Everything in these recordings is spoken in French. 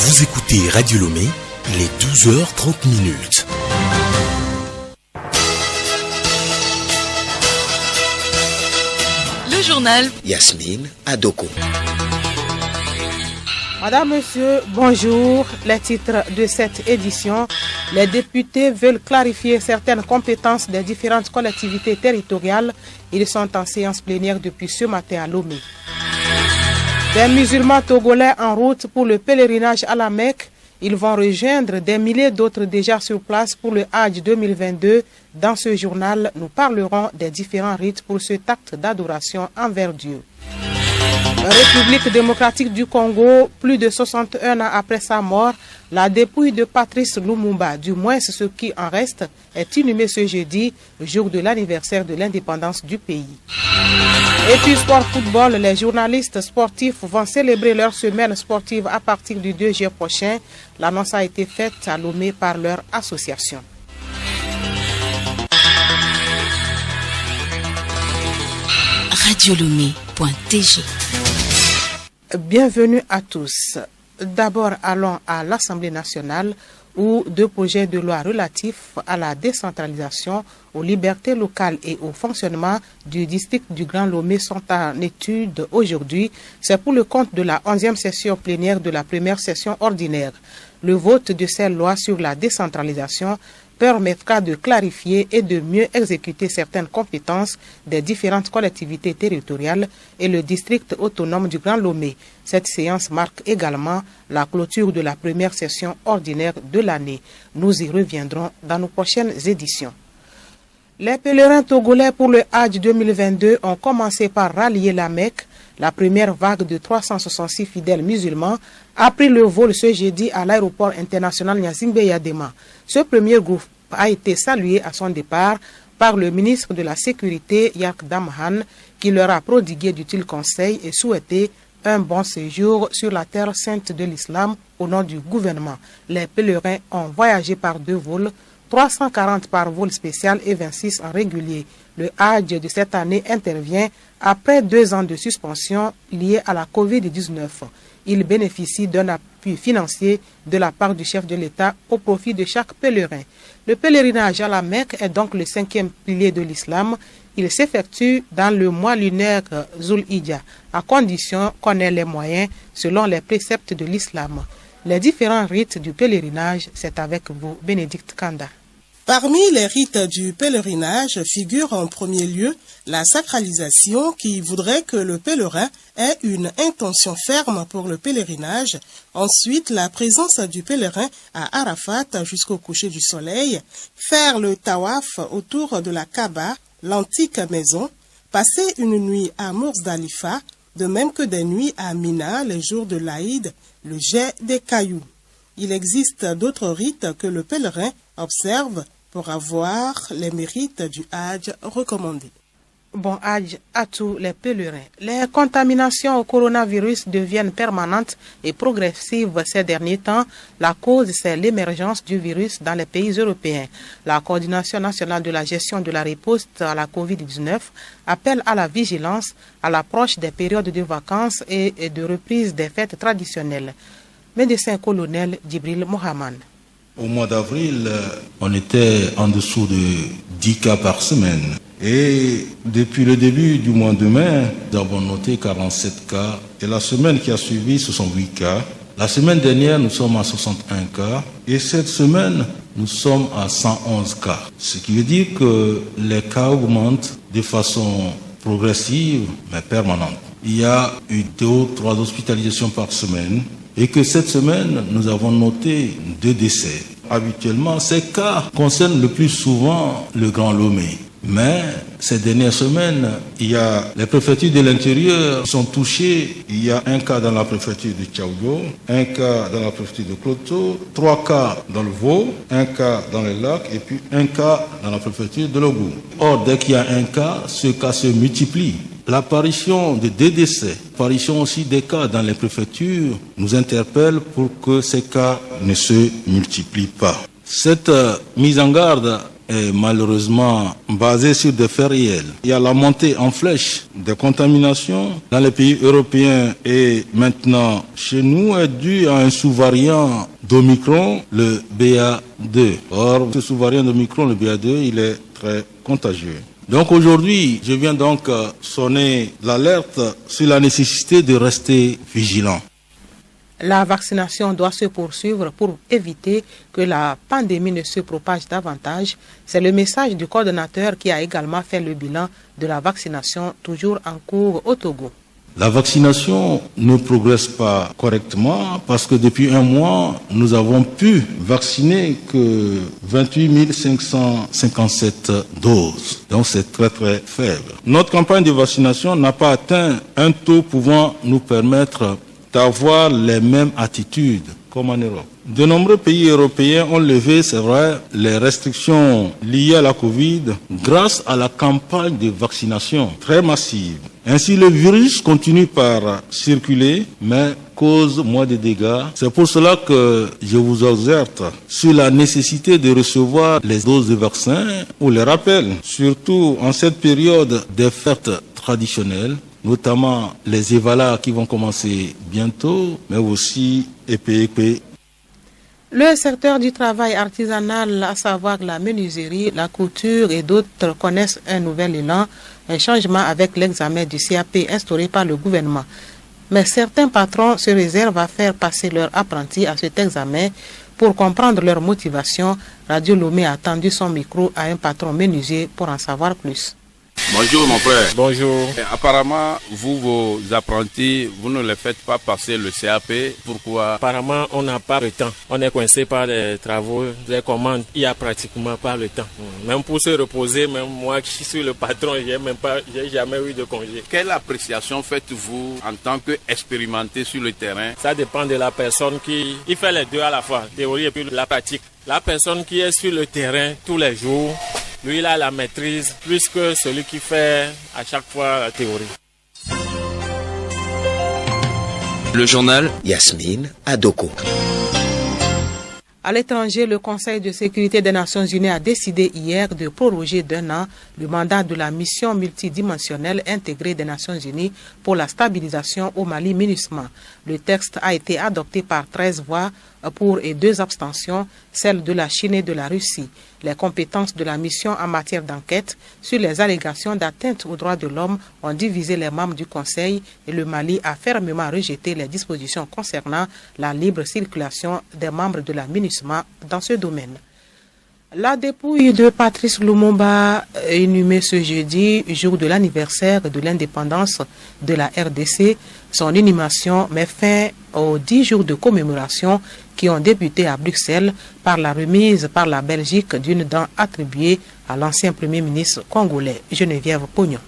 Vous écoutez Radio Lomé, il est 12h30. Le journal Yasmine Adoko. Madame, Monsieur, bonjour. Les titres de cette édition. Les députés veulent clarifier certaines compétences des différentes collectivités territoriales. Ils sont en séance plénière depuis ce matin à Lomé. Des musulmans togolais en route pour le pèlerinage à la Mecque. Ils vont rejoindre des milliers d'autres déjà sur place pour le Hajj 2022. Dans ce journal, nous parlerons des différents rites pour cet acte d'adoration envers Dieu. La République démocratique du Congo, plus de 61 ans après sa mort, la dépouille de Patrice Lumumba, du moins ce qui en reste, est inhumée ce jeudi, jour de l'anniversaire de l'indépendance du pays. Et puis sport football, les journalistes sportifs vont célébrer leur semaine sportive à partir du 2 juillet prochain. L'annonce a été faite à Lomé par leur association. radiolomé.tg. Bienvenue à tous. D'abord, allons à l'Assemblée nationale où deux projets de loi relatifs à la décentralisation, aux libertés locales et au fonctionnement du district du Grand Lomé sont en étude aujourd'hui. C'est pour le compte de la 11e session plénière de la première session ordinaire. Le vote de ces lois sur la décentralisation permettra de clarifier et de mieux exécuter certaines compétences des différentes collectivités territoriales et le district autonome du Grand Lomé. Cette séance marque également la clôture de la première session ordinaire de l'année. Nous y reviendrons dans nos prochaines éditions. Les pèlerins togolais pour le Hajj 2022 ont commencé par rallier la Mecque. La première vague de 366 fidèles musulmans a pris le vol ce jeudi à l'aéroport international Gnassingbé-Yadema. Ce premier groupe a été salué à son départ par le ministre de la Sécurité Yark Damhan qui leur a prodigué d'utiles conseils et souhaité un bon séjour sur la terre sainte de l'islam au nom du gouvernement. Les pèlerins ont voyagé par deux vols, 340 par vol spécial et 26 en régulier. Le Hajj de cette année intervient après 2 ans de suspension liée à la Covid-19. Il bénéficie d'un appui financier de la part du chef de l'État au profit de chaque pèlerin. Le pèlerinage à la Mecque est donc le 5e pilier de l'islam. Il s'effectue dans le mois lunaire Zul-Hijja, à condition qu'on ait les moyens selon les préceptes de l'islam. Les différents rites du pèlerinage, c'est avec vous, Bénédicte Kanda. Parmi les rites du pèlerinage figure en premier lieu la sacralisation qui voudrait que le pèlerin ait une intention ferme pour le pèlerinage. Ensuite, la présence du pèlerin à Arafat jusqu'au coucher du soleil, faire le tawaf autour de la Kaaba, l'antique maison, passer une nuit à Muzdalifa, de même que des nuits à Mina les jours de l'Aïd, le jet des cailloux. Il existe d'autres rites que le pèlerin observe pour avoir les mérites du Hajj recommandé. Bon Hajj à tous les pèlerins. Les contaminations au coronavirus deviennent permanentes et progressives ces derniers temps. La cause, c'est l'émergence du virus dans les pays européens. La Coordination nationale de la gestion de la riposte à la Covid-19 appelle à la vigilance à l'approche des périodes de vacances et de reprise des fêtes traditionnelles. Médecin colonel Djibril Mohamed. Au mois d'avril, on était en dessous de 10 cas par semaine. Et depuis le début du mois de mai, nous avons noté 47 cas. Et la semaine qui a suivi, ce sont 8 cas. La semaine dernière, nous sommes à 61 cas. Et cette semaine, nous sommes à 111 cas. Ce qui veut dire que les cas augmentent de façon progressive, mais permanente. Il y a eu 2 ou 3 hospitalisations par semaine. Et que cette semaine, nous avons noté 2 décès. Habituellement, ces cas concernent le plus souvent le Grand Lomé. Mais ces dernières semaines, il y a les préfectures de l'intérieur qui sont touchées. Il y a un cas dans la préfecture de Tchaougo, un cas dans la préfecture de Kloto, 3 cas dans le Vaud, un cas dans le lac et puis un cas dans la préfecture de Logou. Or, dès qu'il y a un cas, ce cas se multiplie. L'apparition de 2 décès, l'apparition aussi des cas dans les préfectures nous interpelle pour que ces cas ne se multiplient pas. Cette mise en garde est malheureusement basé sur des faits réels. Il y a la montée en flèche des contaminations dans les pays européens et maintenant chez nous est due à un sous-variant d'Omicron, le BA2. Or, ce sous-variant d'Omicron, le BA2, il est très contagieux. Donc aujourd'hui, je viens donc sonner l'alerte sur la nécessité de rester vigilant. La vaccination doit se poursuivre pour éviter que la pandémie ne se propage davantage. C'est le message du coordonnateur qui a également fait le bilan de la vaccination toujours en cours au Togo. La vaccination ne progresse pas correctement parce que depuis un mois, nous avons pu vacciner que 28 557 doses. Donc c'est très très faible. Notre campagne de vaccination n'a pas atteint un taux pouvant nous permettre d'avoir les mêmes attitudes comme en Europe. De nombreux pays européens ont levé, c'est vrai, les restrictions liées à la Covid grâce à la campagne de vaccination très massive. Ainsi, le virus continue par circuler, mais cause moins de dégâts. C'est pour cela que je vous exhorte sur la nécessité de recevoir les doses de vaccins ou les rappels, surtout en cette période des fêtes traditionnelles, notamment les Evala qui vont commencer bientôt, mais aussi EPEP. Le secteur du travail artisanal, à savoir la menuiserie, la couture et d'autres, connaissent un nouvel élan, un changement avec l'examen du CAP instauré par le gouvernement. Mais certains patrons se réservent à faire passer leurs apprentis à cet examen pour comprendre leur motivation. Radio Lomé a tendu son micro à un patron menuisier pour en savoir plus. Bonjour mon frère. Bonjour. Apparemment, vos apprentis, vous ne les faites pas passer le CAP. Pourquoi? Apparemment, on n'a pas le temps. On est coincé par les travaux, les commandes. Il n'y a pratiquement pas le temps. Même pour se reposer, même moi qui suis le patron, j'ai jamais eu de congé. Quelle appréciation faites-vous en tant qu'expérimenté sur le terrain? Ça dépend de la personne qui fait les deux à la fois, théorie et puis la pratique. La personne qui est sur le terrain tous les jours, lui, il a la maîtrise plus que celui qui fait à chaque fois la théorie. Le journal Yasmine Adoko. À l'étranger, le Conseil de sécurité des Nations Unies a décidé hier de proroger d'1 an le mandat de la mission multidimensionnelle intégrée des Nations Unies pour la stabilisation au Mali MINUSMA. Le texte a été adopté par 13 voix pour et 2 abstentions, celles de la Chine et de la Russie. Les compétences de la mission en matière d'enquête sur les allégations d'atteinte aux droits de l'homme ont divisé les membres du Conseil et le Mali a fermement rejeté les dispositions concernant la libre circulation des membres de la MINUSMA dans ce domaine. La dépouille de Patrice Lumumba, inhumée ce jeudi, jour de l'anniversaire de l'indépendance de la RDC, son inhumation met fin aux 10 jours de commémoration qui ont débuté à Bruxelles par la remise par la Belgique d'une dent attribuée à l'ancien Premier ministre congolais Geneviève Pognon.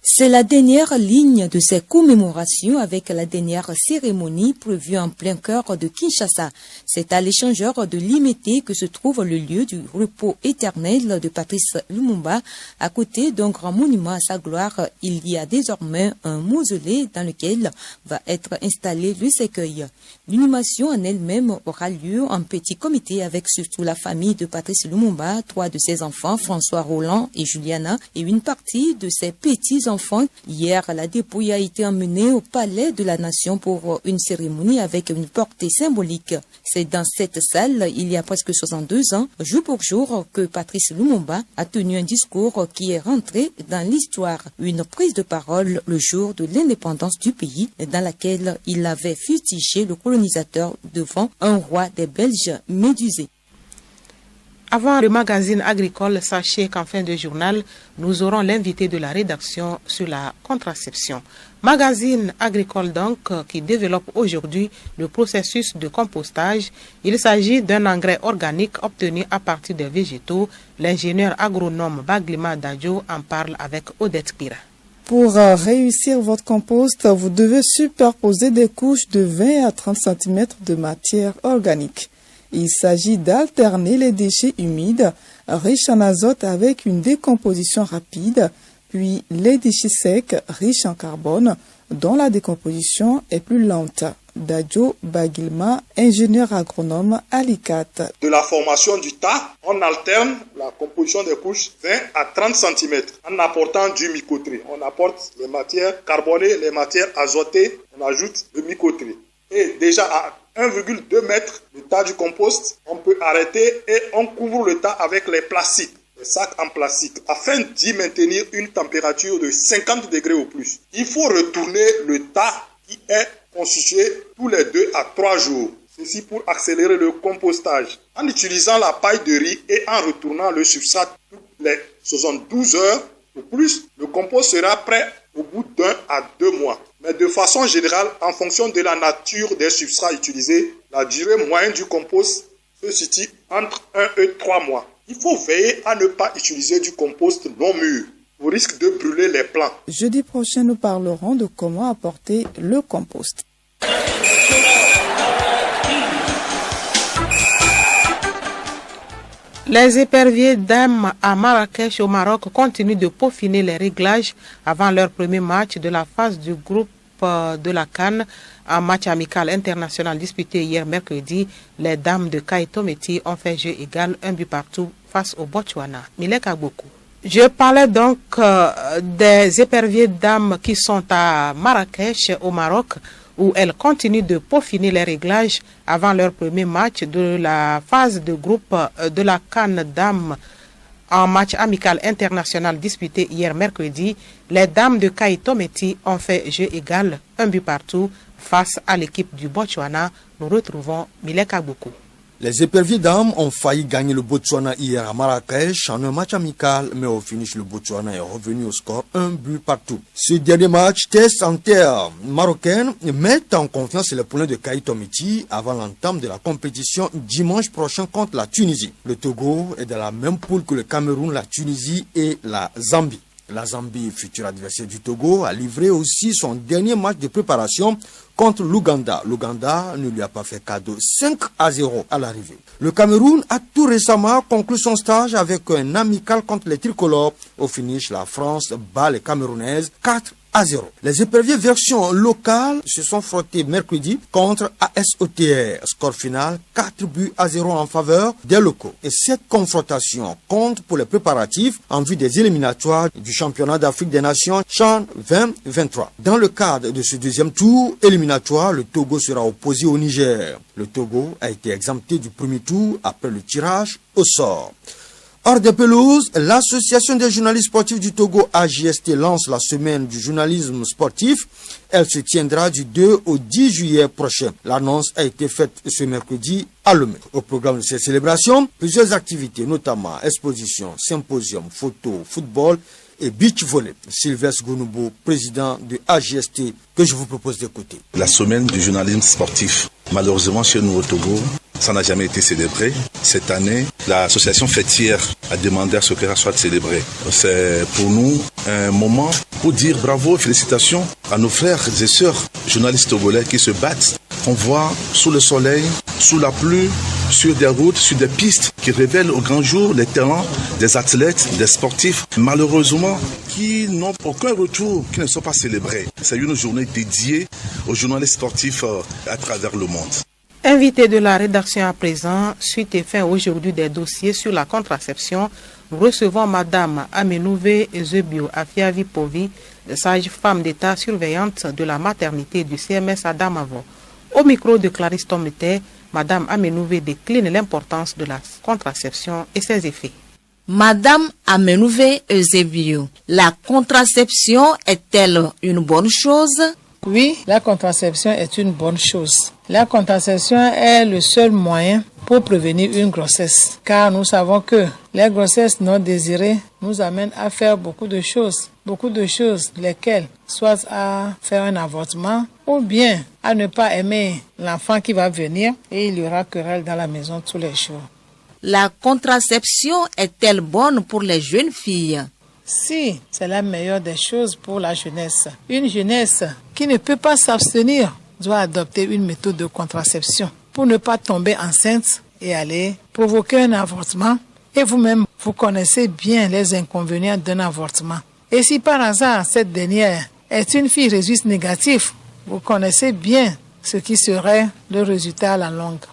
C'est la dernière ligne de ces commémorations avec la dernière cérémonie prévue en plein cœur de Kinshasa. C'est à l'échangeur de Limete que se trouve le lieu du repos éternel de Patrice Lumumba. À côté d'un grand monument à sa gloire, il y a désormais un mausolée dans lequel va être installé le cercueil. L'inhumation en elle-même aura lieu en petit comité avec surtout la famille de Patrice Lumumba, 3 de ses enfants, François Roland et Juliana, et une partie de ses petits-enfants. Hier, la dépouille a été emmenée au Palais de la Nation pour une cérémonie avec une portée symbolique. C'est dans cette salle, il y a presque 62 ans, jour pour jour, que Patrice Lumumba a tenu un discours qui est rentré dans l'histoire. Une prise de parole le jour de l'indépendance du pays, dans laquelle il avait fustigé le colonisateur devant un roi des Belges médusé. Avant le magazine agricole, sachez qu'en fin de journal, nous aurons l'invité de la rédaction sur la contraception. Magazine agricole donc qui développe aujourd'hui le processus de compostage. Il s'agit d'un engrais organique obtenu à partir des végétaux. L'ingénieur agronome Baglima Dadjo en parle avec Odette Pira. Pour réussir votre compost, vous devez superposer des couches de 20 à 30 cm de matière organique. Il s'agit d'alterner les déchets humides riches en azote avec une décomposition rapide, puis les déchets secs riches en carbone dont la décomposition est plus lente. Dadjo Bagilma, ingénieur agronome à l'ICAT. De la formation du tas, on alterne la composition des couches 20 à 30 cm en apportant du micotrier. On apporte les matières carbonées, les matières azotées, on ajoute le micotrier. Et déjà à 1,2 mètres du tas du compost, on peut arrêter et on couvre le tas avec les plastiques. Les sacs en plastique, afin d'y maintenir une température de 50 degrés ou plus. Il faut retourner le tas qui est constitué tous les 2 à 3 jours. Ceci pour accélérer le compostage. En utilisant la paille de riz et en retournant le substrat toutes les 72 heures ou plus, le compost sera prêt au bout d'1 à 2 mois. Mais de façon générale, en fonction de la nature des substrats utilisés, la durée moyenne du compost se situe entre 1 et 3 mois. Il faut veiller à ne pas utiliser du compost non mûr, au risque de brûler les plants. Jeudi prochain, nous parlerons de comment apporter le compost. Les éperviers d'âmes à Marrakech au Maroc continuent de peaufiner les réglages avant leur premier match de la phase du groupe de la CAN. Un match amical international disputé hier mercredi, les dames de Kaïtometi ont fait jeu égal, 1 but partout face au Botswana. Milek Agbokou. Je parlais donc des éperviers dames qui sont à Marrakech au Maroc, où elles continuent de peaufiner les réglages avant leur premier match de la phase de groupe de la CAN dames. En match amical international disputé hier mercredi, les dames de Kaïtometi ont fait jeu égal, 1 but partout face à l'équipe du Botswana. Nous retrouvons Milek Agbokou. Les éperviers dames ont failli gagner le Botswana hier à Marrakech en un match amical, mais au finish, le Botswana est revenu au score 1 but partout. Ce dernier match teste en terre marocaine met en confiance les poulains de Kaïtometi avant l'entame de la compétition dimanche prochain contre la Tunisie. Le Togo est dans la même poule que le Cameroun, la Tunisie et la Zambie. La Zambie, futur adversaire du Togo, a livré aussi son dernier match de préparation contre l'Ouganda. L'Ouganda ne lui a pas fait cadeau, 5-0 à l'arrivée. Le Cameroun a tout récemment conclu son stage avec un amical contre les tricolores. Au finish, la France bat les Camerounaises 4-0. Les éperviers version locale se sont frottés mercredi contre ASOTR. Score final 4-0 en faveur des locaux. Et cette confrontation compte pour les préparatifs en vue des éliminatoires du championnat d'Afrique des Nations CHAN 2023. Dans le cadre de ce deuxième tour éliminatoire, le Togo sera opposé au Niger. Le Togo a été exempté du premier tour après le tirage au sort. Hors des pelouses, l'association des journalistes sportifs du Togo AJST lance la semaine du journalisme sportif. Elle se tiendra du 2 au 10 juillet prochain. L'annonce a été faite ce mercredi à Lomé. Au programme de cette célébration, plusieurs activités, notamment expositions, symposiums, photos, football et beach volley. Sylvestre Gounoubo, président de AJST, que je vous propose d'écouter. La semaine du journalisme sportif. Malheureusement, chez nous au Togo, ça n'a jamais été célébré. Cette année, l'association fêtière a demandé à ce que ça soit célébré. C'est pour nous un moment pour dire bravo et félicitations à nos frères et sœurs journalistes togolais qui se battent. On voit sous le soleil, sous la pluie, sur des routes, sur des pistes qui révèlent au grand jour les talents des athlètes, des sportifs, malheureusement, qui n'ont aucun retour, qui ne sont pas célébrés. C'est une journée dédiée aux journalistes sportifs à travers le monde. Invité de la rédaction à présent, suite et fin aujourd'hui des dossiers sur la contraception, nous recevons Madame Amenouve Zebio Afiavi Povi, sage-femme d'État surveillante de la maternité du CMS Adamavo. Au micro de Clarisse Tomete, Madame Amenouve décline l'importance de la contraception et ses effets. Madame Amenouve Zebio, la contraception est-elle une bonne chose? Oui, la contraception est une bonne chose. La contraception est le seul moyen pour prévenir une grossesse. Car nous savons que les grossesses non désirées nous amènent à faire beaucoup de choses. Beaucoup de choses, lesquelles, soit à faire un avortement ou bien à ne pas aimer l'enfant qui va venir et il y aura querelle dans la maison tous les jours. La contraception est-elle bonne pour les jeunes filles? Si, c'est la meilleure des choses pour la jeunesse. Une jeunesse qui ne peut pas s'abstenir doit adopter une méthode de contraception pour ne pas tomber enceinte et aller provoquer un avortement. Et vous-même, vous connaissez bien les inconvénients d'un avortement. Et si par hasard, cette dernière est une fille résultat négative, vous connaissez bien ce qui serait le résultat à la longue.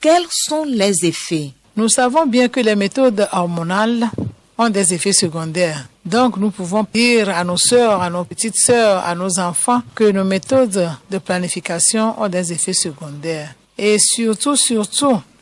Quels sont les effets? Nous savons bien que les méthodes hormonales ont des effets secondaires. Donc, nous pouvons dire à nos sœurs, à nos petites sœurs, à nos enfants que nos méthodes de planification ont des effets secondaires. Et surtout,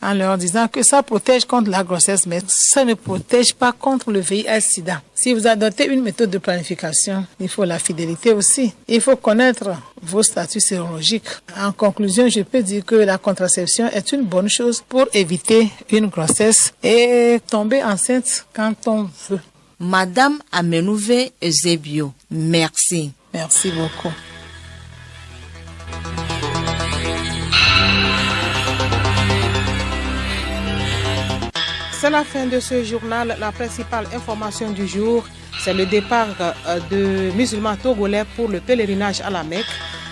en leur disant que ça protège contre la grossesse, mais ça ne protège pas contre le VIH-Sida. Si vous adoptez une méthode de planification, il faut la fidélité aussi. Il faut connaître vos statuts sérologiques. En conclusion, je peux dire que la contraception est une bonne chose pour éviter une grossesse et tomber enceinte quand on veut. Madame Amenouve Eusebio, merci. Merci beaucoup. C'est la fin de ce journal. La principale information du jour, c'est le départ de musulmans togolais pour le pèlerinage à la Mecque.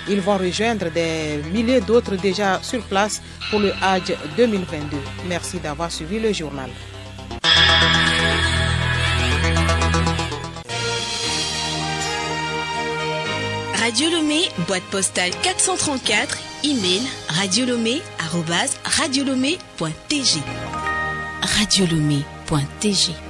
Ils vont rejoindre des milliers d'autres déjà sur place pour le Hajj 2022. Merci d'avoir suivi le journal. Radio Lomé, boîte postale 434, email radiolomé@radiolomé.tg. radiolomé.tg